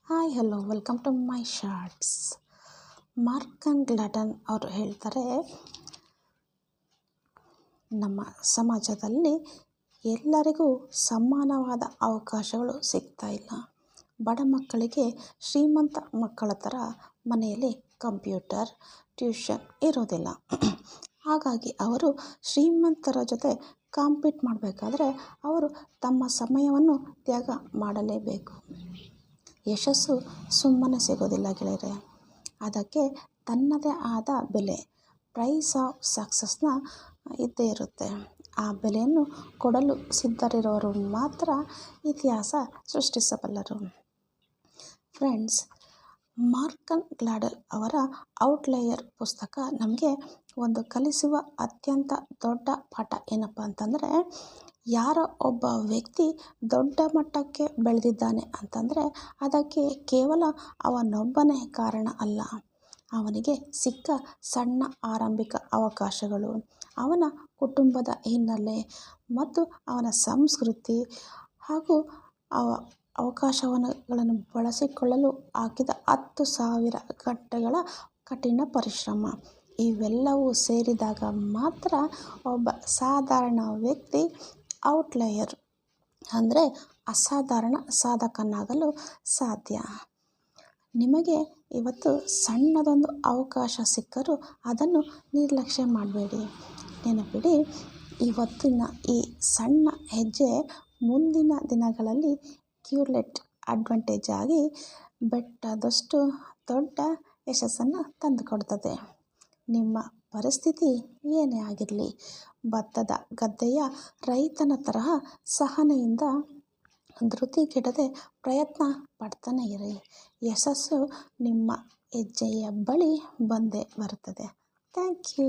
Hi hello welcome to my shorts. Mark and ಗ್ಲಾಟನ್ ಅವರು ಹೇಳ್ತಾರೆ, ನಮ್ಮ ಸಮಾಜದಲ್ಲಿ ಎಲ್ಲರಿಗೂ ಸಮಾನವಾದ ಅವಕಾಶಗಳು ಸಿಗ್ತಾ ಇಲ್ಲ. ಬಡ ಮಕ್ಕಳಿಗೆ ಶ್ರೀಮಂತ ಮಕ್ಕಳ ಥರ ಮನೆಯಲ್ಲಿ ಕಂಪ್ಯೂಟರ್, ಟ್ಯೂಷನ್ ಇರೋದಿಲ್ಲ. ಹಾಗಾಗಿ ಅವರು ಶ್ರೀಮಂತರ ಜೊತೆ ಕಾಂಪೀಟ್ ಮಾಡಬೇಕಾದ್ರೆ ಅವರು ತಮ್ಮ ಸಮಯವನ್ನು ತ್ಯಾಗ ಮಾಡಲೇಬೇಕು. ಯಶಸ್ಸು ಸುಮ್ಮನೆ ಸಿಗೋದಿಲ್ಲ ಗೆಳೆಯರೆ, ಅದಕ್ಕೆ ತನ್ನದೇ ಆದ ಬೆಲೆ, ಪ್ರೈಸ್ ಆಫ್ ಸಕ್ಸಸ್ನ ಇದ್ದೇ ಇರುತ್ತೆ. ಆ ಬೆಲೆಯನ್ನು ಕೊಡಲು ಸಿದ್ಧರಿರೋರು ಮಾತ್ರ ಇತಿಹಾಸ ಸೃಷ್ಟಿಸಬಲ್ಲರು. ಫ್ರೆಂಡ್ಸ್, ಮಾರ್ಕ್ ಆ್ಯಂಡ್ ಗ್ಲಾಟನ್ ಅವರ ಔಟ್ಲೈಯರ್ ಪುಸ್ತಕ ನಮಗೆ ಒಂದು ಕಲಿಸುವ ಅತ್ಯಂತ ದೊಡ್ಡ ಪಾಠ ಏನಪ್ಪ ಅಂತಂದರೆ, ಯಾರೋ ಒಬ್ಬ ವ್ಯಕ್ತಿ ದೊಡ್ಡ ಮಟ್ಟಕ್ಕೆ ಬೆಳೆದಿದ್ದಾನೆ ಅಂತಂದರೆ ಅದಕ್ಕೆ ಕೇವಲ ಅವನೊಬ್ಬನೇ ಕಾರಣ ಅಲ್ಲ. ಅವನಿಗೆ ಸಿಕ್ಕ ಸಣ್ಣ ಆರಂಭಿಕ ಅವಕಾಶಗಳು, ಅವನ ಕುಟುಂಬದ ಹಿನ್ನೆಲೆ ಮತ್ತು ಅವನ ಸಂಸ್ಕೃತಿ ಹಾಗೂ ಅವಕಾಶಗಳನ್ನು ಬಳಸಿಕೊಳ್ಳಲು ಹಾಕಿದ 10,000 ಗಂಟೆಗಳ ಕಠಿಣ ಪರಿಶ್ರಮ, ಇವೆಲ್ಲವೂ ಸೇರಿದಾಗ ಮಾತ್ರ ಒಬ್ಬ ಸಾಧಾರಣ ವ್ಯಕ್ತಿ ಔಟ್ಲೈಯರ್ ಅಂದರೆ ಅಸಾಧಾರಣ ಸಾಧಕನಾಗಲು ಸಾಧ್ಯ. ನಿಮಗೆ ಇವತ್ತು ಸಣ್ಣದೊಂದು ಅವಕಾಶ ಸಿಕ್ಕರೂ ಅದನ್ನು ನಿರ್ಲಕ್ಷ್ಯ ಮಾಡಬೇಡಿ. ನೆನಪಿಡಿ, ಇವತ್ತಿನ ಈ ಸಣ್ಣ ಹೆಜ್ಜೆ ಮುಂದಿನ ದಿನಗಳಲ್ಲಿ ಕ್ಯುಮುಲೇಟಿವ್ ಅಡ್ವಾಂಟೇಜ್ ಆಗಿ ಬೆಟ್ಟದಷ್ಟು ದೊಡ್ಡ ಯಶಸ್ಸನ್ನು ತಂದುಕೊಡುತ್ತದೆ. ನಿಮ್ಮ ಪರಿಸ್ಥಿತಿ ಏನೇ ಆಗಿರಲಿ, ಭತ್ತದ ಗದ್ದೆಯ ರೈತನ ತರಹ ಸಹನೆಯಿಂದ ಧೃತಿಗೆಡದೆ ಪ್ರಯತ್ನ ಪಡ್ತಾನೆ ಇರಿ. ಯಶಸ್ಸು ನಿಮ್ಮ ಹೆಜ್ಜೆಯ ಬಳಿ ಬಂದೇ ಬರುತ್ತದೆ. Thank you.